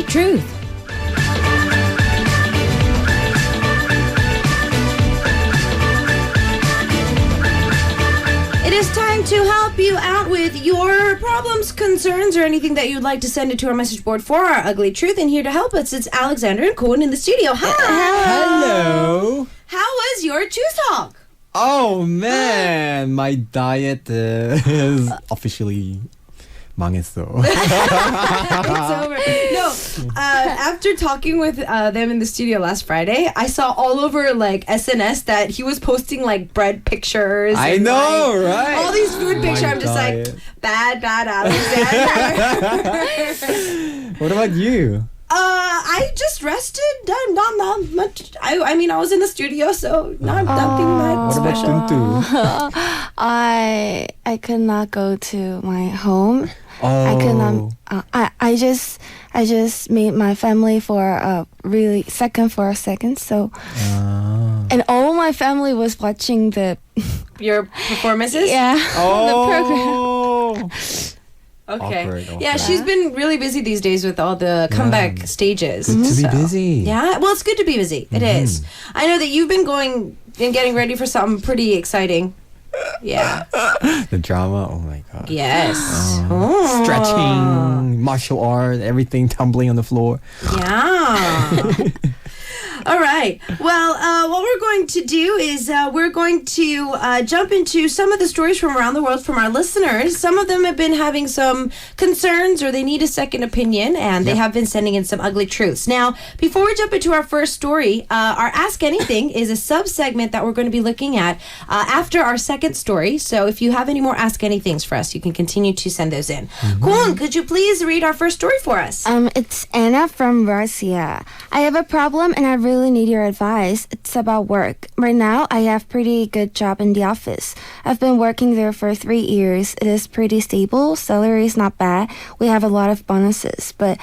Truth. It is time to help you out with your problems, concerns, or anything that you'd like to send it to our message board for our ugly truth. And here to help us, it's Alexander and Koen in the studio. Hi. Hello. How was your Choose Talk? Oh man, my diet is officially 망했어. It's over. No, after talking with them in the studio last Friday, I saw all over like SNS that he was posting like bread pictures. I know, right? All these food pictures. I'm just diet. like, bad Alexander. What about you? I just rested. Not much. I mean, I was in the studio, so not nothing much What about special. Tuntu? I could not go to my home. Oh. I could not. I just made my family for a really second for a second. So and all my family was watching Your performances? the program. Oh. Okay. Awkward. Yeah, she's been really busy these days with all the comeback stages. Good to be So, busy. Yeah, well, it's good to be busy. It is. I know that you've been going and getting ready for something pretty exciting. Yeah. The drama. Oh my god. Yes. Oh. Stretching, martial art, everything tumbling on the floor. Yeah. All right. Well, what we're going to do is we're going to jump into some of the stories from around the world from our listeners. Some of them have been having some concerns or they need a second opinion, and they have been sending in some ugly truths. Now, before we jump into our first story, our Ask Anything is a sub-segment that we're going to be looking at after our second story. So if you have any more Ask Anythings for us, you can continue to send those in. Koen, could you please read our first story for us? It's Anna from Russia. I have a problem and I really need your advice. It's about work. Right now, I have pretty good job in the office. I've been working there for 3 years. It is pretty stable. Salary is not bad. We have a lot of bonuses. But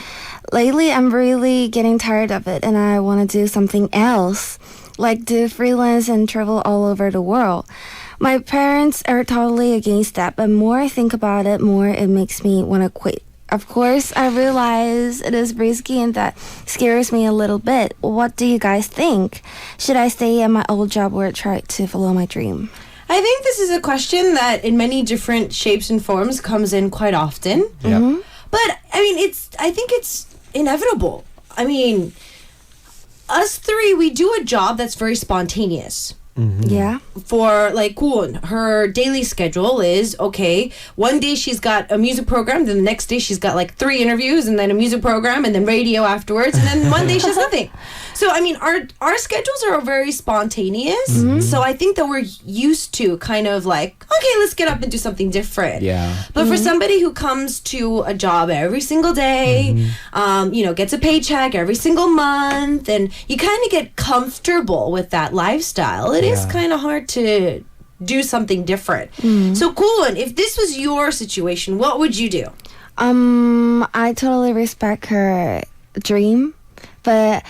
lately, I'm really getting tired of it and I want to do something else, like do freelance and travel all over the world. My parents are totally against that, but more I think about it, more it makes me want to quit. Of course, I realize it is risky and that scares me a little bit. What do you guys think? Should I stay at my old job or try to follow my dream? I think this is a question that in many different shapes and forms comes in quite often. Yeah. But I mean, I think it's inevitable. I mean, us three, we do a job that's very spontaneous. Yeah. For like Koen, her daily schedule is okay. One day she's got a music program, then the next day she's got like 3 interviews, and then a music program, and then radio afterwards, and then one day she has nothing. So I mean, our schedules are very spontaneous. So I think that we're used to kind of like, okay, let's get up and do something different. Yeah. But for somebody who comes to a job every single day, gets a paycheck every single month, and you kind of get comfortable with that lifestyle, it is kind of hard to do something different. So, Koen, if this was your situation, what would you do? I totally respect her dream, but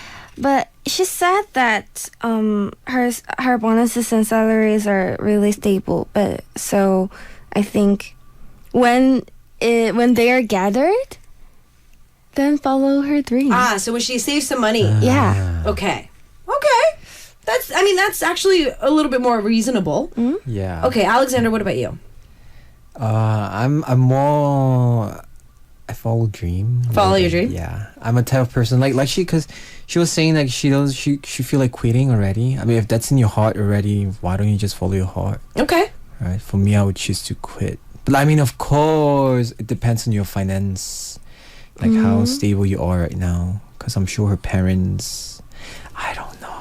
she said that her bonuses and salaries are really stable. But so I think when they are gathered, then follow her dream. So when she saves some money. Yeah. Okay. That's actually a little bit more reasonable. Yeah. Okay, Alexander, what about you? I'm more. I follow dream. Follow your dream? Yeah, I'm a type of person like because she was saying like she feel like quitting already. I mean, if that's in your heart already, why don't you just follow your heart? Okay. Right. For me, I would choose to quit. But I mean, of course, it depends on your finance, like how stable you are right now. Because I'm sure her parents. I don't know.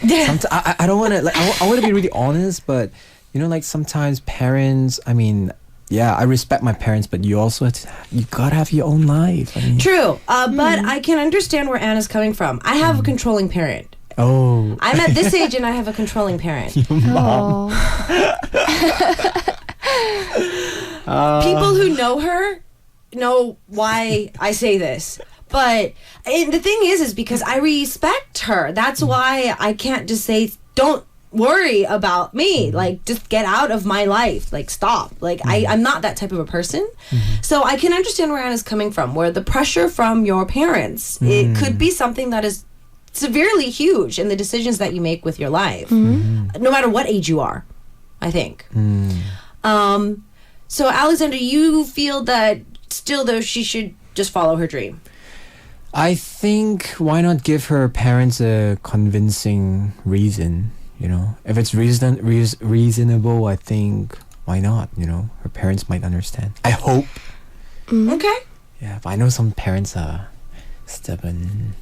I don't want to like. I want to be really honest, but like sometimes parents. I mean. Yeah, I respect my parents, but you also you gotta have your own life. I mean, True, but I can understand where Anna's coming from. I have a controlling parent. Oh, I'm at this age and I have a controlling parent. Oh. People who know her know why I say this. But the thing is because I respect her. That's why I can't just say, don't worry about me. Like, just get out of my life. Like, stop. Like, I'm not that type of a person. So I can understand where Anna's coming from, where the pressure from your parents, it could be something that is severely huge in the decisions that you make with your life, no matter what age you are, I think. So Alexander, you feel that still though she should just follow her dream? I think why not give her parents a convincing reason, you know? If it's reasonable, I think why not, you know? Her parents might understand. I hope. Okay. Yeah, but I know some parents are stubborn.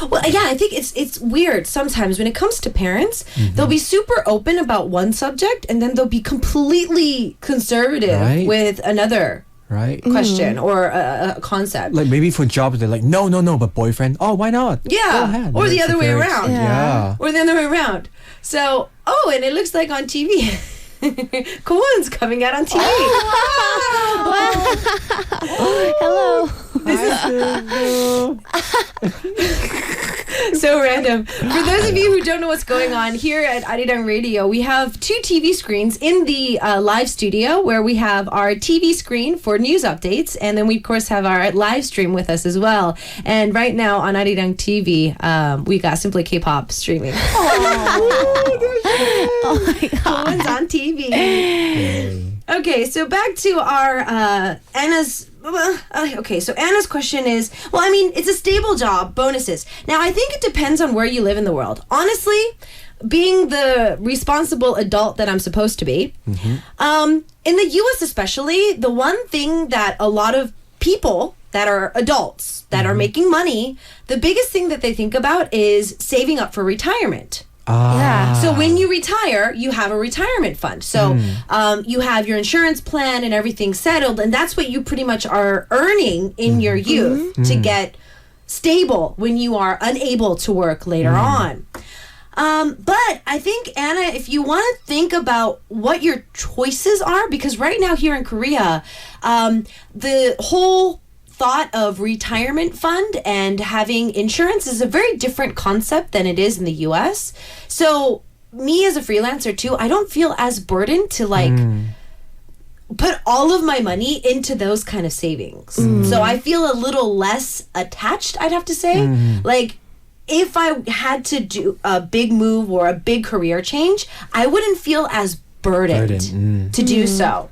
Well, yeah, I think it's weird sometimes when it comes to parents. They'll be super open about one subject and then they'll be completely conservative with another question or a concept. Like maybe for jobs, they're like, no, but boyfriend, oh, why not? Yeah, go ahead. Or the other way around. Yeah. Or the other way around. So, and it looks like on TV. Koan's coming out on TV. Hello. So random. For those of you who don't know what's going on, here at Arirang Radio, we have 2 TV screens in the live studio where we have our TV screen for news updates, and then we, of course, have our live stream with us as well. And right now on Arirang TV, we got Simply K-Pop streaming. Oh my god. Koan's on TV. Okay, so back to our Anna's. Okay, so Anna's question is, well, I mean, it's a stable job, bonuses. Now, I think it depends on where you live in the world. Honestly, being the responsible adult that I'm supposed to be, in the U.S. especially, the one thing that a lot of people that are adults, that are making money, the biggest thing that they think about is saving up for retirement. Yeah. So when you retire, you have a retirement fund. So you have your insurance plan and everything settled, and that's what you pretty much are earning in your youth to get stable when you are unable to work later on. But I think, Anna, if you want to think about what your choices are, because right now here in Korea, the whole thought of retirement fund and having insurance is a very different concept than it is in the US. So me as a freelancer too, I don't feel as burdened to put all of my money into those kind of savings. So I feel a little less attached, I'd have to say. Like, if I had to do a big move or a big career change, I wouldn't feel as burdened to do so.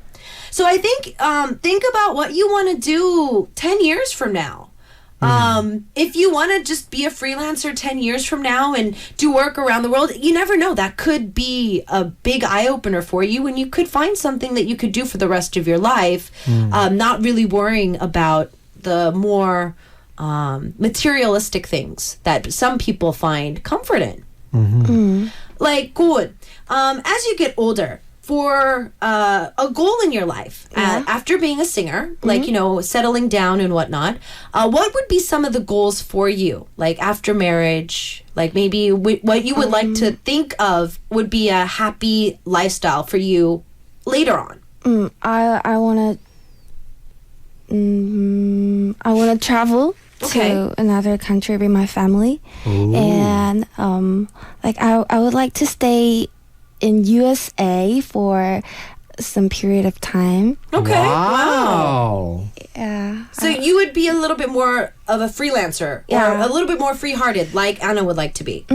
So I think about what you want to do 10 years from now. If you want to just be a freelancer 10 years from now and do work around the world, you never know. That could be a big eye-opener for you, and you could find something that you could do for the rest of your life, not really worrying about the more materialistic things that some people find comfort in. Like, good. As you get older, for a goal in your life after being a singer, like, you know, settling down and whatnot, what would be some of the goals for you? Like after marriage, like maybe what you would like to think of would be a happy lifestyle for you later on. I want to travel to another country with my family. And like I would like to stay in USA for some period of time. Okay. Wow. Yeah. So you would be a little bit more of a freelancer or a little bit more free-hearted like Anna would like to be.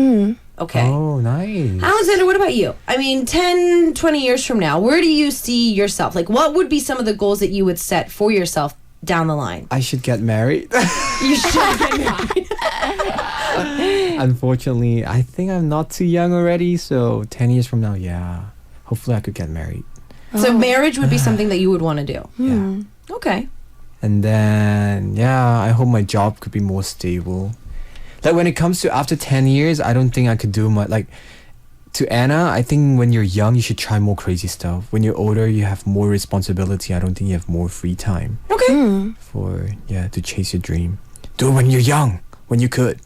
Okay. Oh, nice. Alexander, what about you? I mean, 10, 20 years from now, where do you see yourself? Like, what would be some of the goals that you would set for yourself down the line? I should get married. You should get married. Unfortunately, I think I'm not too young already, so 10 years from now, hopefully I could get married. So marriage would be something that you would want to do? Yeah. Okay. And then, I hope my job could be more stable. Like when it comes to after 10 years, I don't think I could do much. Like to Anna, I think when you're young, you should try more crazy stuff. When you're older, you have more responsibility. I don't think you have more free time. Okay. For, to chase your dream. Do it when you're young, when you could.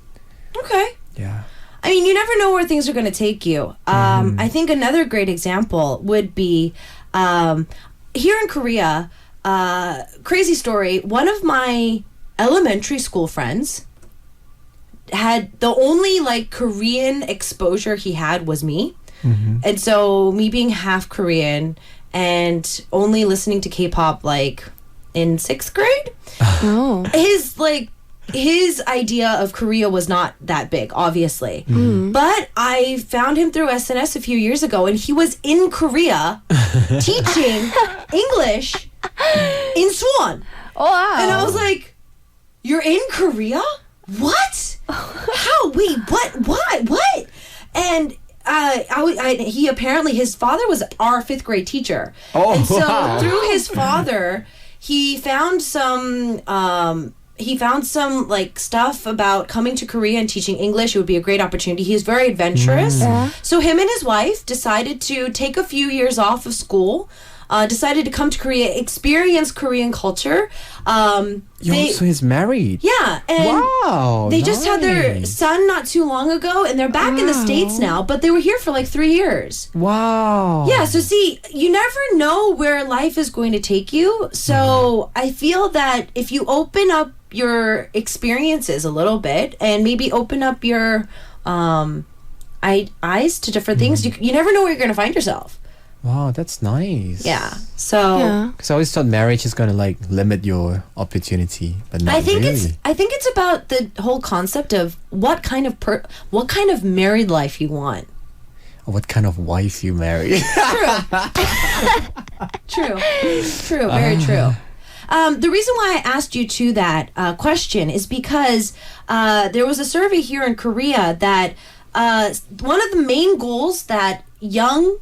Okay. Yeah. I mean, you never know where things are going to take you. I think another great example would be here in Korea, crazy story, one of my elementary school friends had the only like Korean exposure he had was me. And so me being half Korean and only listening to K-pop like in 6th grade, Oh. his idea of Korea was not that big, obviously. But I found him through SNS a few years ago, and he was in Korea teaching English in Suwon. Oh, wow. And I was like, "You're in Korea? What? How? Wait, what? Why? What?" And he apparently, his father was our 5th grade teacher. Oh, and so wow. through his father, he found some like stuff about coming to Korea and teaching English. It would be a great opportunity. He's very adventurous. Yeah. So him and his wife decided to take a few years off of school, decided to come to Korea, experience Korean culture. So he's married. Yeah, and Wow. they just had their nice. son not too long ago, and they're back in the States now, but they were here for like 3 years. Wow. Yeah, so see, you never know where life is going to take you. So I feel that if you open up your experiences a little bit and maybe open up your eyes to different things, you never know where you're going to find yourself. Wow, that's nice. Yeah. So Yeah. Because I always thought marriage is gonna like limit your opportunity, but not I think really. it's about the whole concept of what kind of married life you want. What kind of wife you marry? True, very true. The reason why I asked you to that question is because there was a survey here in Korea that one of the main goals that young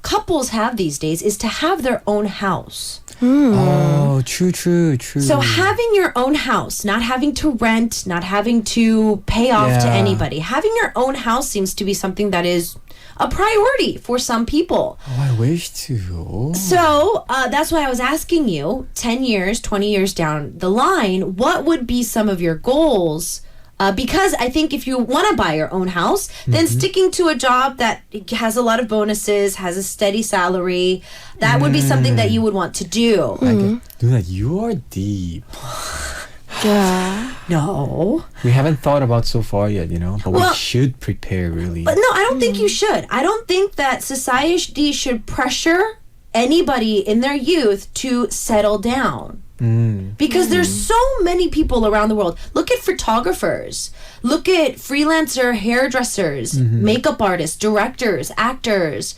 couples have these days is to have their own house. Oh, true. So having your own house, not having to rent, not having to pay off to Yeah. anybody, having your own house seems to be something that is a priority for some people. Oh, I wish to. So that's why I was asking you, 10 years, 20 years down the line, what would be some of your goals? Because I think if you want to buy your own house, then sticking to a job that has a lot of bonuses, has a steady salary, that would be something that you would want to do. Luna, you are deep. Yeah. No. We haven't thought about so far yet, but Well- we should prepare really. But no, I don't think you should. I don't think that society should pressure anybody in their youth to settle down. Because there's so many people around the world. Look at photographers. Look at freelancer hairdressers, makeup artists, directors, actors.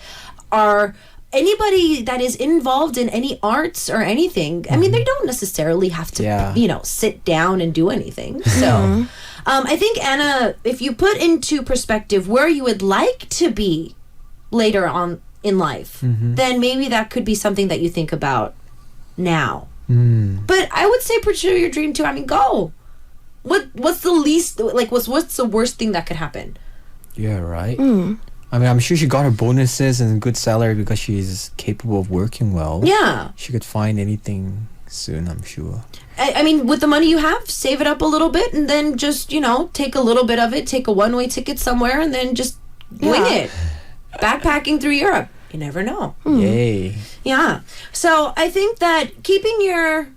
Are anybody that is involved in any arts or anything, I mean, they don't necessarily have to, Yeah. sit down and do anything. So I think, Anna, if you put into perspective where you would like to be later on in life, then maybe that could be something that you think about now. But I would say pursue your dream too. I mean, go. What's the least, like, what's the worst thing that could happen? Yeah, right. I mean, I'm sure she got her bonuses and good salary because she's capable of working well. Yeah. She could find anything soon, I'm sure. I mean, with the money you have, save it up a little bit and then just, take a little bit of it, take a one-way ticket somewhere and then just wing it. Backpacking through Europe. You never know. Yay. Yeah. So I think that keeping your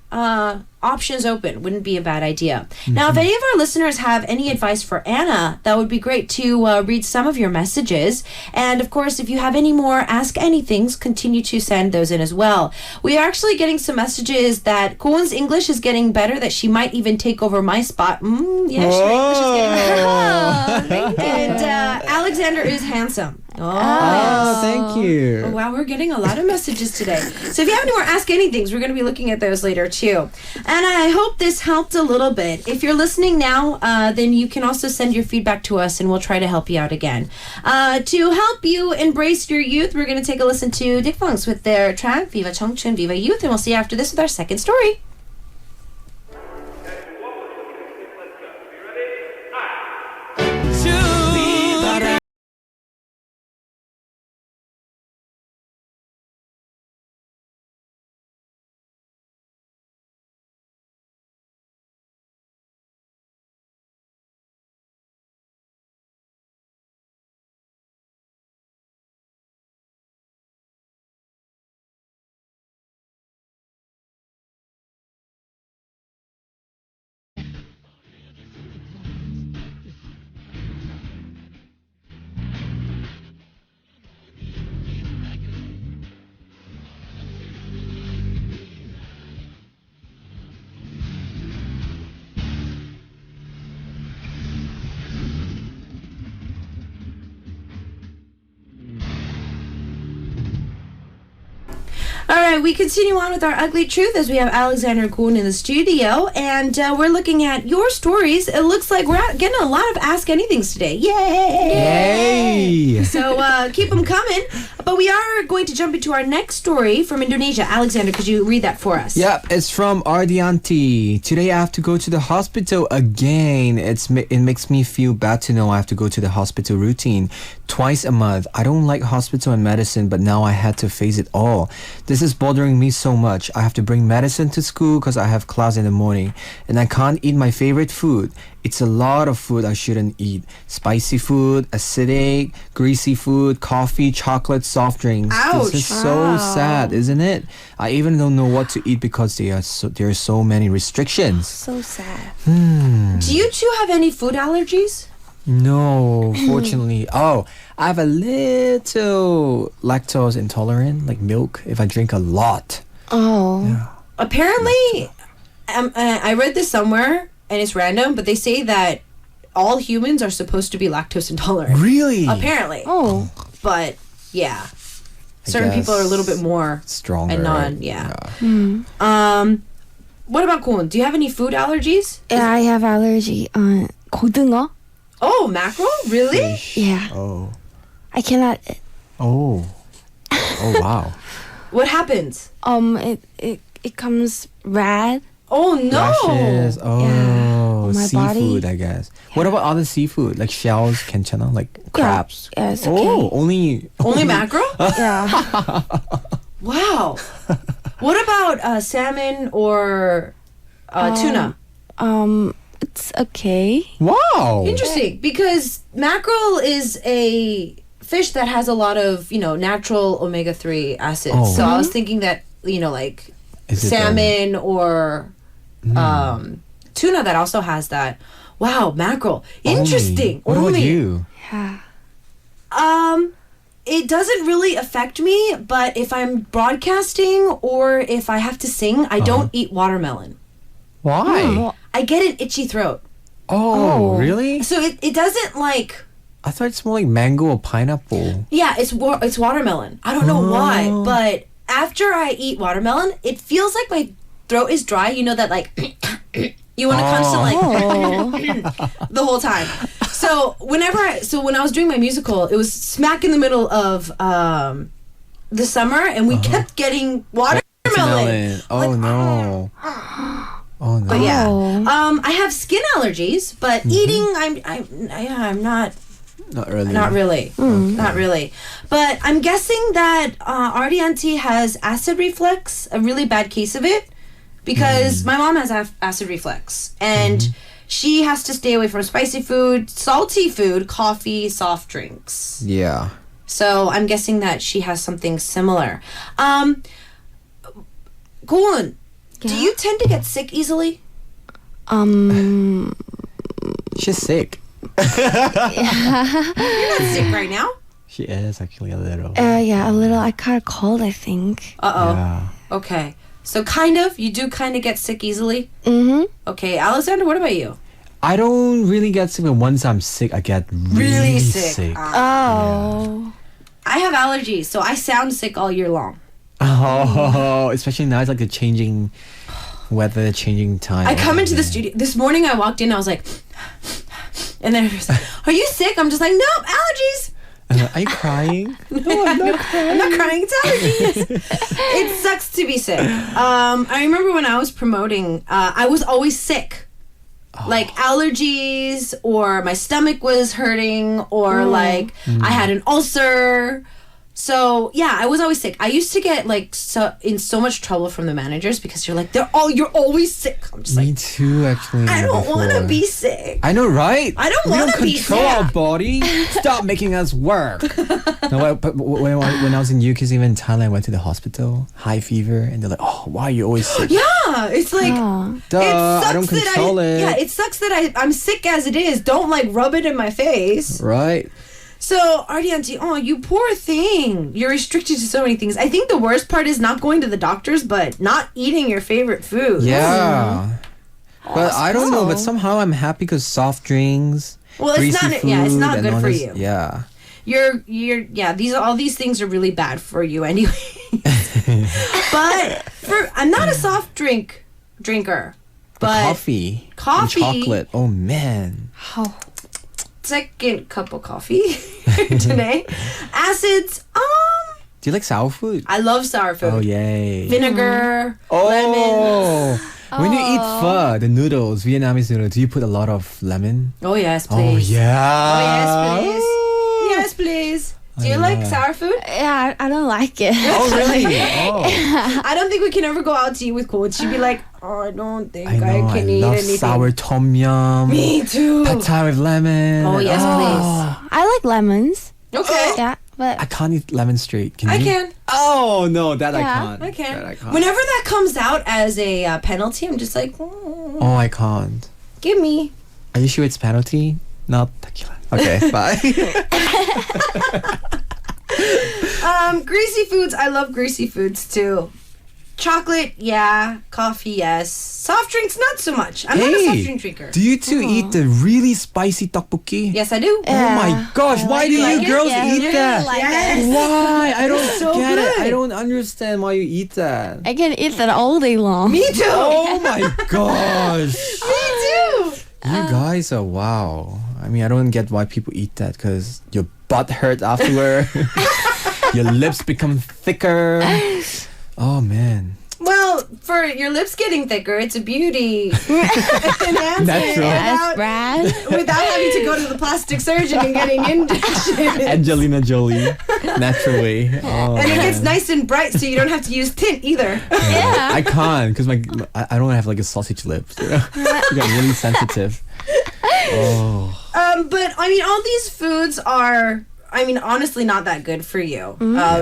options open wouldn't be a bad idea. Now, if any of our listeners have any advice for Anna, that would be great to read some of your messages. And of course, if you have any more Ask Anythings, continue to send those in as well. We are actually getting some messages that Koon's English is getting better, that she might even take over my spot. Yeah, her English is getting better. Thank you. And Alexander is handsome. Oh, thank you. Oh, wow, we're getting a lot of messages today. So if you have any more Ask Anythings, we're going to be looking at those later too. And I hope this helped a little bit. If you're listening now, then you can also send your feedback to us and we'll try to help you out again. To help you embrace your youth, we're going to take a listen to Dick Funks with their track, Viva Chongchun, Viva Youth, and we'll see you after this with our second story. All right, we continue on with our ugly truth as we have Alexander Kuhn in the studio, and we're looking at your stories. It looks like we're getting a lot of Ask Anythings today. Yay! Yay! So keep them coming. But we are going to jump into our next story from Indonesia. Alexander, could you read that for us? Yep, it's from Ardianti. Today I have to go to the hospital again. It makes me feel bad to know I have to go to the hospital routine twice a month. I don't like hospital and medicine, but now I had to face it all. This is bothering me so much. I have to bring medicine to school because I have class in the morning, and I can't eat my favorite food. It's a lot of food I shouldn't eat. Spicy food, acidic, greasy food, coffee, chocolate, soft drinks. Ouch. This is so sad, isn't it? I even don't know what to eat because there are so many restrictions. So sad. Do you two have any food allergies? No, fortunately. Oh, I have a little lactose intolerant, like milk, if I drink a lot. Oh. Yeah. Apparently, I read this somewhere, and it's random, but they say that all humans are supposed to be lactose intolerant. Really? Apparently. Oh. But, yeah. Certain people are a little bit more stronger. and non, what about Kuhn? Do you have any food allergies? Yeah, I have allergy on 고등어. Oh, mackerel? Really? Yeah. Oh. I cannot. Oh. Oh, wow. What happens? It comes red. Oh, no. Rashes. Oh, Yeah. My seafood, body. I guess. What about other seafood? Like shells, 괜찮아? Like crabs? Yeah, it's Oh, okay. Only mackerel? Yeah. Wow. What about salmon or tuna? It's okay. Wow. Interesting, because mackerel is a fish that has a lot of, natural omega-3 acids. Oh. So I was thinking that, like Is it, salmon or tuna that also has that. Wow, mackerel. Interesting. What about you? Yeah. It doesn't really affect me, but if I'm broadcasting or if I have to sing, I don't eat watermelon. Why? I get an itchy throat. Oh, really? So it doesn't like... I thought it's more like mango or pineapple. Yeah, it's watermelon. I don't know why, but after I eat watermelon, it feels like my throat is dry. You know that like... You want to constantly the whole time. So when I was doing my musical, it was smack in the middle of the summer, and we kept getting watermelon. Oh no. Oh no. But yeah, I have skin allergies, but eating, I'm not. Not really. Not really. Not really. But I'm guessing that Ardianti has acid reflux, a really bad case of it. Because my mom has acid reflux, and she has to stay away from spicy food, salty food, coffee, soft drinks. Yeah. So I'm guessing that she has something similar. Kuhn, do you tend to get sick easily? She's sick. You're not sick right now. She is actually a little. Yeah, a little. I caught a cold, I think. Uh-oh. Yeah. Okay. So you do kind of get sick easily? Mm-hmm. Okay. Alexander, what about you? I don't really get sick, but once I'm sick, I get really sick. Oh. I have allergies, so I sound sick all year long. Oh, especially now it's like the changing weather, changing time. I come into the studio. This morning I walked in, I was like, and then everyone's like, are you sick? I'm just like, nope, allergies. Are you crying? No, I'm not crying. I'm not crying, it's allergies. It sucks to be sick. I remember when I was promoting, I was always sick. Like allergies, or my stomach was hurting, or like I had an ulcer. So yeah, I was always sick. I used to get like in so much trouble from the managers because you're like, you're always sick. I'm just Me like, too, actually. I don't want to before. be sick. I know, right? I don't We want to be control sick. our body. Stop making us work. No, but when I was in UK, even in Thailand, I went to the hospital, high fever, and they're like, "Oh, why are you always sick?" Yeah, it's like Duh, I don't that control it. Yeah, it sucks that I'm sick as it is. Don't like rub it in my face. Right. So, Ardianti, oh, you poor thing. You're restricted to so many things. I think the worst part is not going to the doctors, but not eating your favorite food. Yeah. But I don't know, but somehow I'm happy because soft drinks, Well, it's greasy not. food, Yeah, it's not and good all for this- you. Yeah. all these things are really bad for you anyway. But I'm not a soft drinker. But Coffee. And chocolate. Oh man. Oh, second cup of coffee today. Acids. Do you like sour food? I love sour food. Oh yay. Vinegar, Oh. lemon. When you eat pho, the noodles, Vietnamese noodles, do you put a lot of lemon? Oh yes, Oh please. yeah. Oh yes, please. Yes, please. Do you like sour food? Yeah, I don't like it. Oh really? Oh. I don't think we can ever go out to eat with Cold. She'd be like, oh, I don't think I know. can I eat love anything. sour tom yum. Me too. Pad thai with lemon. Oh, yes, I like lemons. Okay. Yeah, but I can't eat lemon straight. Can you? I can. Oh no, that I Yeah. can't. I can. That I can't. Whenever that comes out as a penalty, I'm just like, Oh, I can't. give me. Are you sure it's penalty? Not tequila. Okay, bye. Greasy foods. I love greasy foods too. Chocolate, yeah. Coffee, yes. Soft drinks, not so much. I'm not a soft drink drinker. Do you two eat the really spicy tteokbokki? Yes, I do. Oh my gosh, why do you like it? girls Yeah, eat really that? like Yes. Why? I don't so get it. good. I don't understand why you eat that. I can eat that all day long. Me too. Oh my gosh. Me too. You guys are wow. I mean, I don't get why people eat that because your butt hurt afterward. Your lips become thicker. Oh man. Well, for your lips getting thicker, it's a beauty enhancer Natural. Yes, Brad. without having to go to the plastic surgeon and getting injections. Angelina Jolie. Naturally. Oh, And it gets man. nice and bright, so you don't have to use tint either. Yeah. I can't because I don't have like a sausage lips. You know? I got really sensitive. Oh. But I mean, all these foods are, I mean, honestly, not that good for you.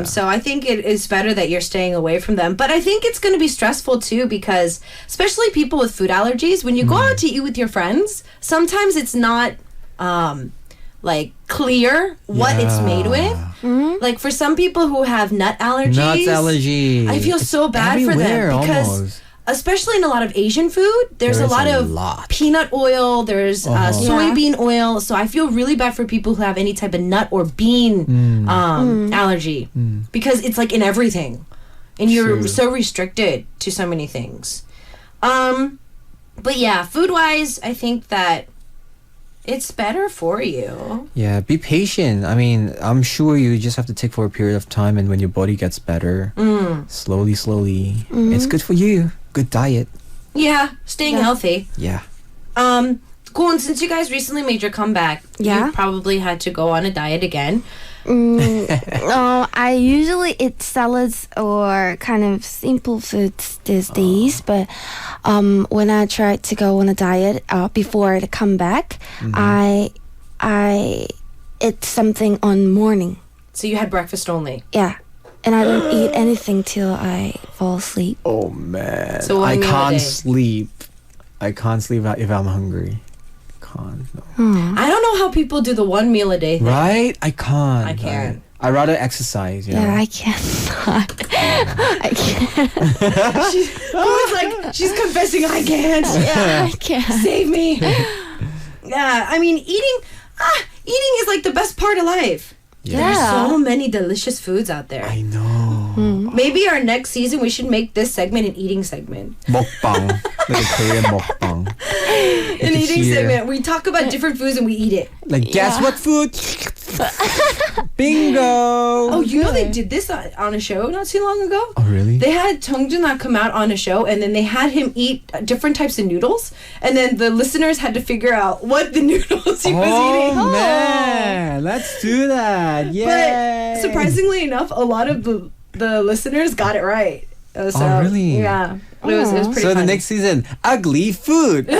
So I think it is better that you're staying away from them. But I think it's going to be stressful too because, especially people with food allergies, when you go out to eat with your friends, sometimes it's not like clear what it's made with. Like for some people who have nut allergies, Nuts allergy. I feel It's so bad for everywhere them because. almost. Especially in a lot of Asian food, there's a lot of peanut oil, there's soybean oil. So I feel really bad for people who have any type of nut or bean allergy because it's like in everything. And you're True. so restricted to so many things. But yeah, food-wise, I think that it's better for you. Yeah, be patient. I mean, I'm sure you just have to take for a period of time, and when your body gets better, slowly, it's good for you. Good diet. Yeah, staying healthy. Yeah. Cool, and since you guys recently made your comeback, Yeah. you probably had to go on a diet again. No, I usually eat salads or kind of simple foods these days. But when I tried to go on a diet before the comeback, I eat something on morning. So you had breakfast only. Yeah, and I don't eat anything till I fall asleep. Oh man. So one I meal a can't day. sleep. I can't sleep if I'm hungry. Can't. No. I don't know how people do the one meal a day thing. Right? I can't. I can't. I rather exercise. You know? Yeah, I cannot. I can't. It's like she's confessing, I can't. Yeah, I can't. Save me. Yeah, I mean, eating is like the best part of life. Yeah. There's Yeah. so many delicious foods out there. I know. Maybe our next season we should make this segment an eating segment. Mukbang. Like a Korean mukbang. An eating hear. segment. We talk about different foods and we eat it. Like, guess Yeah. what food? Bingo. Oh, you know they did this on a show not too long ago? Oh, really? They had Tong Jun-ah come out on a show, and then they had him eat different types of noodles, and then the listeners had to figure out what the noodles he was eating. Oh, man. Let's do that. Yeah. But surprisingly enough, a lot of the listeners got it right. So, Oh, really? Yeah. It was pretty So the funny. next season, ugly food. Good.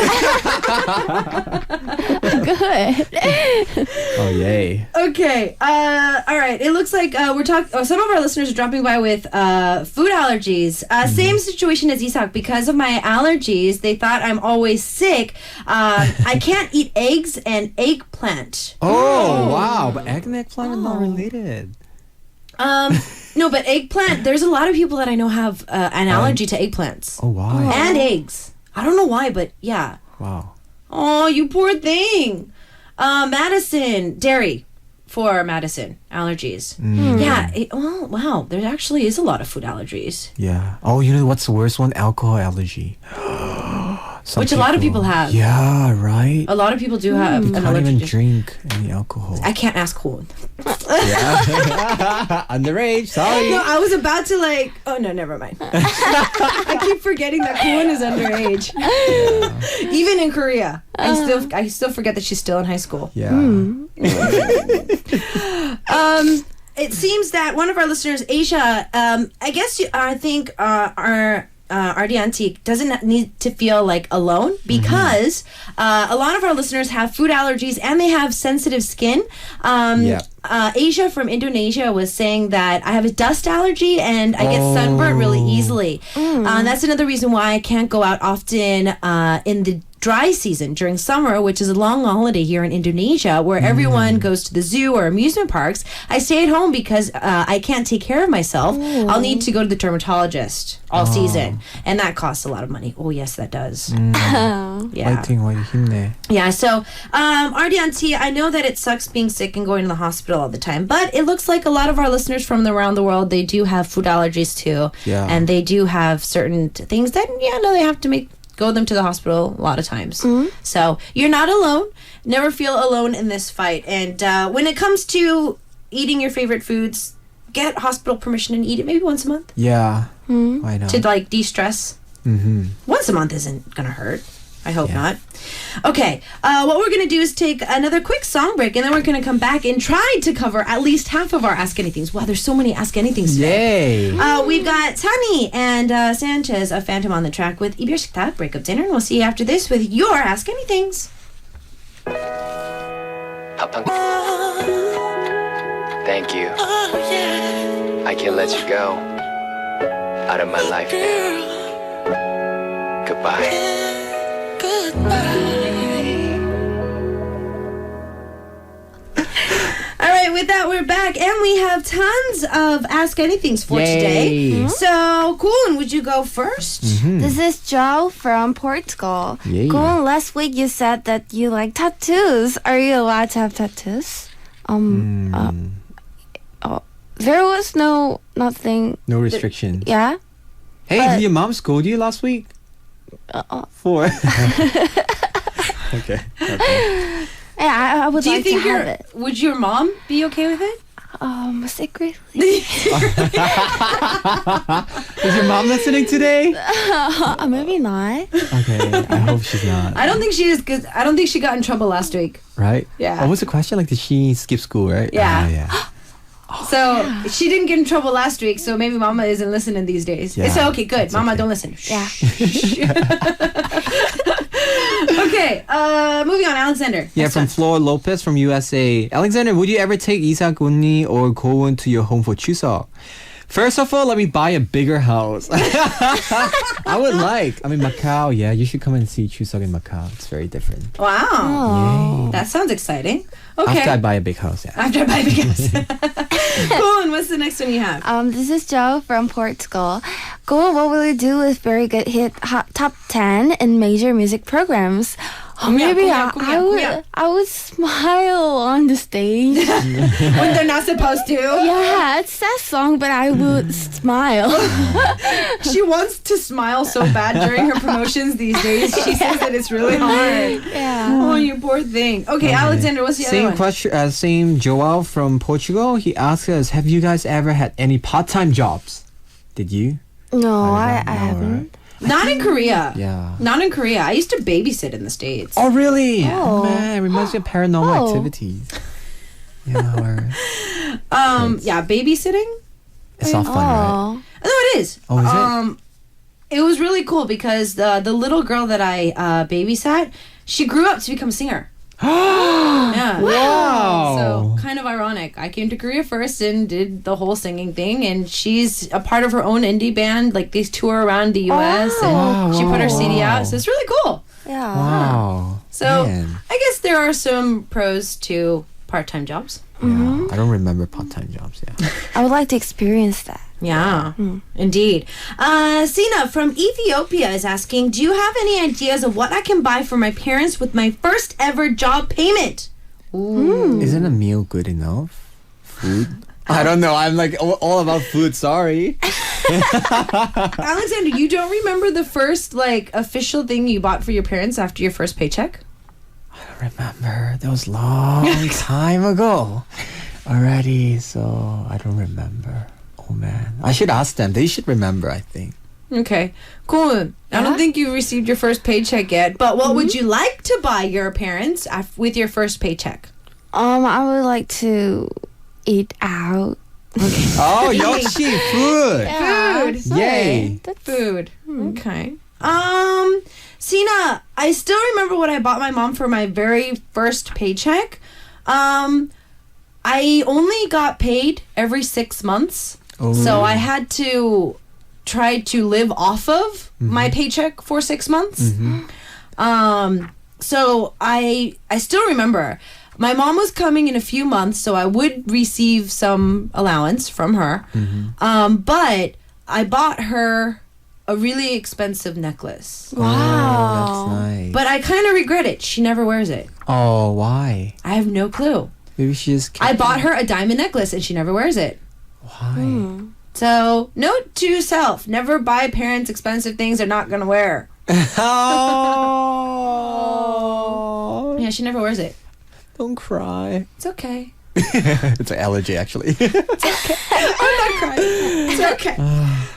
Oh, yay. Okay. All right. It looks like we're talking. Some of our listeners are dropping by with food allergies. Same situation as Isak. Because of my allergies, they thought I'm always sick. I can't eat eggs and eggplant. Oh, wow. But egg and eggplant are not related. No, but eggplant. There's a lot of people that I know have an allergy to eggplants Oh, why? and eggs. I don't know why, but yeah. Wow. Oh, you poor thing. Madison, dairy. for Madison allergies. Mm. Yeah. Well, wow. There actually is a lot of food allergies, Yeah. Oh, you know what's the worst one? Alcohol allergy. which a lot of people have. Yeah, right. A lot of people do have an Can't allergy. even to- drink any alcohol. I can't ask Koon. Yeah. Underage. Sorry. No, I was about to like. Oh no, never mind. I keep forgetting that Koon is underage. Even in Korea, I still forget that she's still in high school. Yeah. It seems that one of our listeners, Asia, I think our Ardianti doesn't need to feel like alone because a lot of our listeners have food allergies and they have sensitive skin. Asia from Indonesia was saying that I have a dust allergy and I get sunburned really easily. That's another reason why I can't go out often in the dry season during summer, which is a long holiday here in Indonesia where everyone goes to the zoo or amusement parks. I stay at home because I can't take care of myself. I'll need to go to the dermatologist all season, and that costs a lot of money. Oh yes, that does. Yeah. 화이팅, 힘내. Yeah, so Ardianti, I know that it sucks being sick and going to the hospital all the time, but it looks like a lot of our listeners from around the world, they do have food allergies too. Yeah. And they do have certain things that, they have to go them to the hospital a lot of times. So you're not alone. Never feel alone in this fight. And when it comes to eating your favorite foods, get hospital permission and eat it maybe once a month Yeah. Why not? to like de-stress. Once a month isn't gonna hurt. I hope not. Okay, what we're gonna do is take another quick song break, and then we're gonna come back and try to cover at least half of our Ask Anythings. Wow, there's so many Ask Anythings today. Yay. We've got Tani and Sanchez of Phantom on the track with 이별 식탁 Breakup Dinner, and we'll see you after this with your Ask Anythings. Thank you. I can't let you go out of my life now. Goodbye. All right, with that, we're back, and we have tons of Ask Anythings for Yay. today. So, Koon, would you go first? This is Joe from Portugal. Yeah. Goon, last week you said that you like tattoos. Are you allowed to have tattoos? There was nothing. No restrictions. Yeah. Hey, But- did your mom scold you last week? For. Okay. Yeah, I would Do you like to think have it. would your mom be okay with it? Secretly. Is your mom listening today? Maybe not. Okay, I hope she's not. I don't think she is, because I don't think she got in trouble last week. Right? Yeah. What was the question? Like, did she skip school, right? Yeah. Yeah. So she didn't get in trouble last week, so maybe Mama isn't listening these days. Yeah, So okay, good. that's Mama, okay. don't listen. Yeah. Okay, moving on, Alexander. Yeah, Next from one. Flor Lopez from USA. Alexander, would you ever take Isak, Unni, or Koen to your home for Chuseok? First of all, let me buy a bigger house. I would like. I mean, Macau, yeah, you should come and see Chuseok in Macau. It's very different. Wow, Oh. that sounds exciting. Okay. After I buy a big house, yeah. After I buy the gas. Cool, and what's the next one you have? This is Joe from Portugal. Go, what will you do with very good top 10 in major music programs? Maybe I would smile on the stage. When they're not supposed to. Yeah, it's that song, but I would smile. She wants to smile so bad during her promotions these days. She says that it's really hard. Yeah. Oh, you poor thing. Okay, Alexander, what's the other Same one? question. Same Joao from Portugal. He asked us, "Have you guys ever had any part-time jobs?" Did you? No, I don't know, haven't. Not in Korea. Yeah. Not in Korea. I used to babysit in the States. Oh, really? Oh. Man, it reminds me of paranormal Oh. activities. Yeah, or Yeah, babysitting? it's not fun, right? Oh. No, it is. Oh, is it? It was really cool because the little girl that I babysat, she grew up to become a singer. Yeah. Wow. So kind of ironic. I came to Korea first and did the whole singing thing, and she's a part of her own indie band. Like, they tour around the U.S. Wow. and she put her CD Wow. out, so it's really cool. Yeah. Wow. So Man. I guess there are some pros to part-time jobs. Yeah, I don't remember part-time jobs. Yeah. I would like to experience that. Yeah, indeed. Sina from Ethiopia is asking, do you have any ideas of what I can buy for my parents with my first ever job payment? Isn't a meal good enough? Food? I don't know. I'm like all about food. Sorry. Alexander, you don't remember the first like official thing you bought for your parents after your first paycheck? I don't remember. That was long time ago already. So I don't remember. Oh man. I should ask them. They should remember, I think. Okay, cool. I don't think you received your first paycheck yet, but what would you like to buy your parents with your first paycheck? I would like to eat out. Oh, 역시 food. Food. Yay. Food. Okay. Sina, I still remember what I bought my mom for my very first paycheck. I only got paid every 6 months, so I had to try to live off of my paycheck for 6 months. So I still remember my mom was coming in a few months, so I would receive some allowance from her. But I bought her a really expensive necklace. Wow. That's nice. But I kind of regret it. She never wears it. Oh, why? I have no clue. Maybe she just I bought her a diamond necklace and she never wears it. Why? So, note to self, never buy parents expensive things they're not going to wear. Oh. Yeah, she never wears it. Don't cry. It's okay. It's an allergy, actually. I'm not crying. It's okay.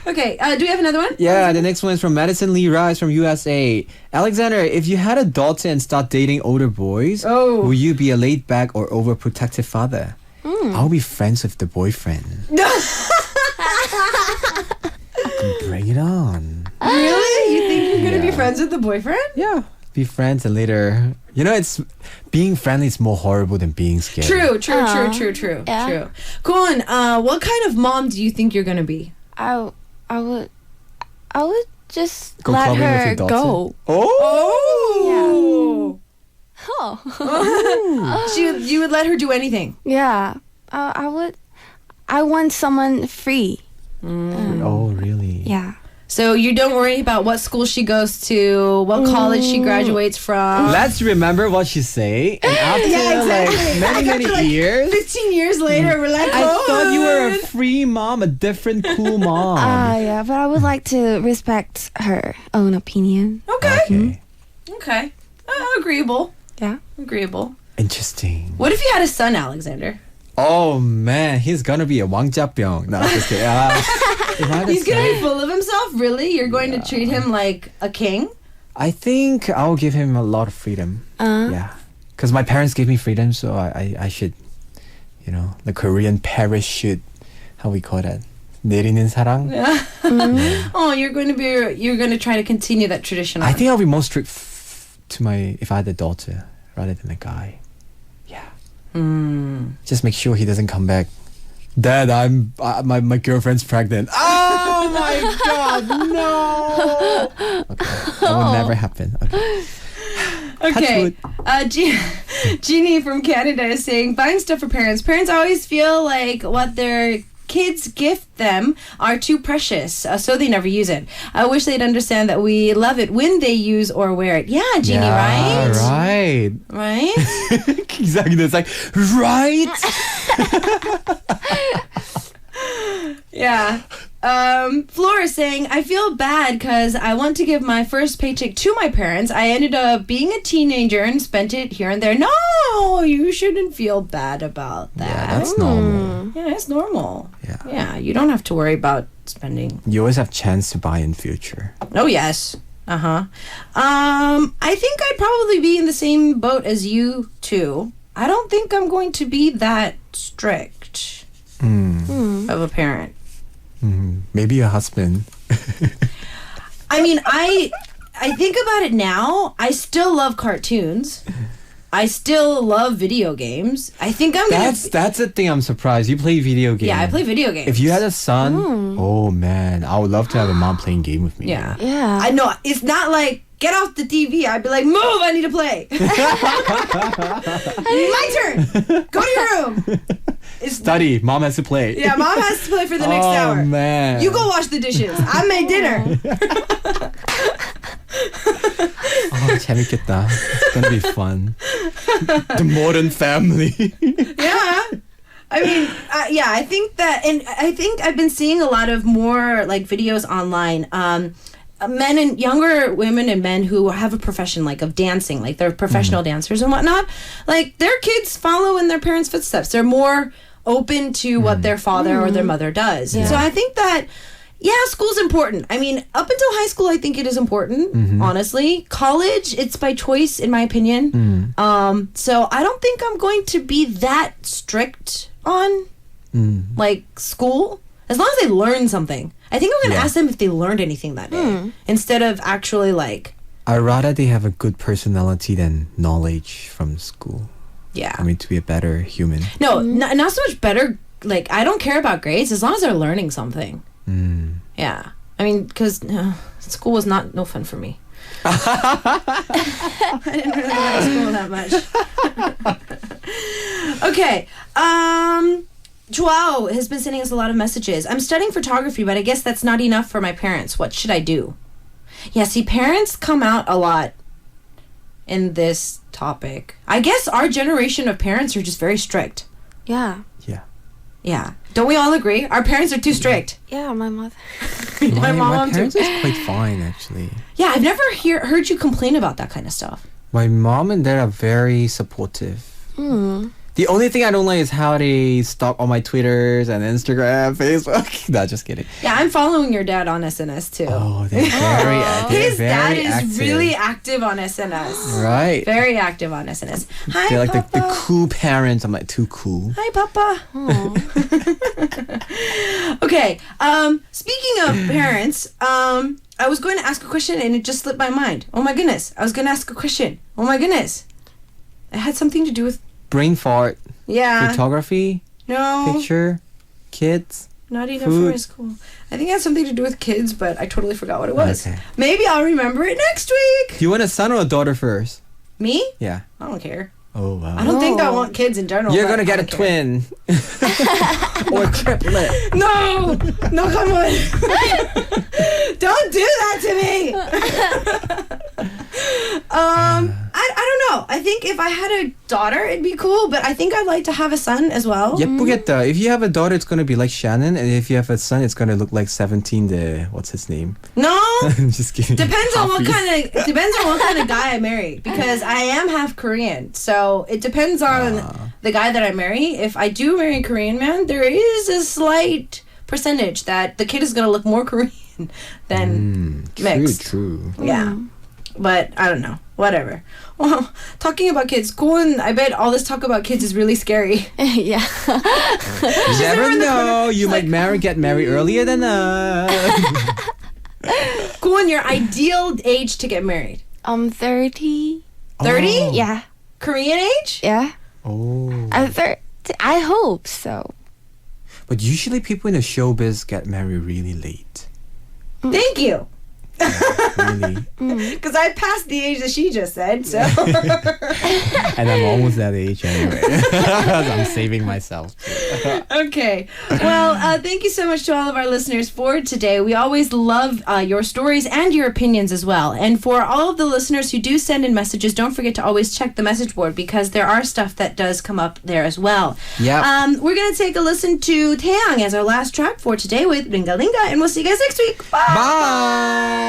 Okay, do we have another one? Yeah, the next one is from Madison Lee Rice from USA. Alexander, if you had a daughter and start dating older boys, will you be a laid-back or overprotective father? I'll be friends with the boyfriend. Bring it on. Really? You think you're going to be friends with the boyfriend? Yeah. Be friends and later... You know, it's being friendly is more horrible than being scared. True. Yeah. True. Cool. What kind of mom do you think you're going to be? I would just Go let clubbing with her your daughter? go. Oh! Oh. You would let her do anything? Yeah. I want someone free. Oh, really? Yeah. So you don't worry about what school she goes to, what college she graduates from. Let's remember what she say. And after many years, 15 years later, we're like, I thought you were a free mom, a different cool mom. Yeah, but I would like to respect her own opinion. Okay. Agreeable. Yeah. Agreeable. Interesting. What if you had a son, Alexander? Oh man, he's gonna be a 왕자병. No, I'm just kidding. He's gonna be full of himself? Really? You're going to treat him like a king? I think I'll give him a lot of freedom. Yeah. Because my parents gave me freedom, so I should, you know, the Korean parents should, how we call that? 내리는 사랑? Yeah. Oh, you're going to try to continue that tradition. I think I'll be more strict if I had a daughter rather than a guy. Yeah. Just make sure he doesn't come back. Dad, my girlfriend's pregnant. Oh my God, no! Okay, that would never happen. Okay. Jeannie from Canada is saying, buying stuff for parents. Parents always feel like what their kids gift them are too precious, so they never use it. I wish they'd understand that we love it when they use or wear it. Yeah, Jeannie, right? Right? Exactly. It's like, right? Yeah. Flora is saying, I feel bad because I want to give my first paycheck to my parents. I ended up being a teenager and spent it here and there. No, you shouldn't feel bad about that. Yeah, that's normal. Yeah, it's normal. Yeah, you don't have to worry about spending. You always have chance to buy in future. Oh, yes. I think I'd probably be in the same boat as you two. I don't think I'm going to be that strict of a parent. Maybe your husband. I mean, I think about it now. I still love cartoons. I still love video games. I think I'm gonna... That's the thing I'm surprised. You play video games. Yeah, I play video games. If you had a son, oh man, I would love to have a mom playing game with me. Yeah. Yeah. I know. It's not like, get off the TV. I'd be like, move, I need to play. My turn. Go to your room. Study. Mom has to play. Yeah, mom has to play for the next hour. Oh man. You go wash the dishes. I made dinner. 재밌겠다. It's gonna be fun. The modern family. Yeah. I mean, I think that, and I think I've been seeing a lot of more like videos online. Men and younger women and men who have a profession like of dancing, like they're professional dancers and whatnot. Like their kids follow in their parents' footsteps. They're more open to what their father or their mother does. Yeah. So I think that, school's important. I mean, up until high school, I think it is important, honestly. College, it's by choice, in my opinion. So I don't think I'm going to be that strict on, like, school. As long as they learn something. I think I'm going to ask them if they learned anything that day. Instead of actually, like... I'd rather they have a good personality than knowledge from school. Yeah. I mean, to be a better human. No, not so much better. Like, I don't care about grades as long as they're learning something. Yeah. I mean, because school was no fun for me. I didn't really like school that much. Okay. Joao has been sending us a lot of messages. I'm studying photography, but I guess that's not enough for my parents. What should I do? Yeah, see, parents come out a lot in this topic. I guess our generation of parents are just very strict. Yeah. Yeah. Yeah. Don't we all agree? Our parents are too strict. Yeah, my mother. My mom my parents too. is quite fine, actually. Yeah, I've never heard you complain about that kind of stuff. My mom and dad are very supportive. The only thing I don't like is how they stalk all my Twitters and Instagram, Facebook. No, just kidding. Yeah, I'm following your dad on SNS too. Oh, they're very, they're His dad very is active. really active on SNS. Right. Very active on SNS. Hi, They're like Papa. the cool parents. I'm like, too cool. Hi, Papa. Okay. Speaking of parents, I was going to ask a question and it just slipped my mind. Oh my goodness. I was going to ask a question. Oh my goodness. It had something to do with... Brain fart. Yeah. Photography. No. Picture. Kids. Not enough Food. for my school. I think it had something to do with kids, but I totally forgot what it was. Okay. Maybe I'll remember it next week. Do you want a son or a daughter first? Me? Yeah. I don't care. Oh, wow. I don't think I want kids in general. You're but gonna get I a don't care. twin. Or a triplet. No! No, come on. Don't do that to me. I don't know. I think if I had a daughter, it'd be cool, but I think I'd like to have a son as well. 예쁘겠다. If you have a daughter, it's gonna be like Shannon, and if you have a son, it's gonna look like 17. What's his name? No. I'm just kidding. Depends on what Hafiz. kind of guy I marry, because I am half Korean, so it depends on the guy that I marry. If I do marry a Korean man, there is a slight percentage that the kid is gonna look more Korean than mixed. True. Yeah, but I don't know. Whatever. Well, talking about kids, Koen, I bet all this talk about kids is really scary. Yeah. You never know. You might get married earlier than us. Koen, your ideal age to get married? 30. 30? Oh. Yeah. Korean age? Yeah. Oh. I hope so. But usually people in the showbiz get married really late. Thank you. Really. Because I passed the age that she just said, so. And I'm almost that age anyway. I'm saving myself. Okay. Well, thank you so much to all of our listeners for today. We always love your stories and your opinions as well. And for all of the listeners who do send in messages, don't forget to always check the message board because there are stuff that does come up there as well. Yeah. We're going to take a listen to Taeyang as our last track for today with Ringa Linga, and we'll see you guys next week. Bye. Bye.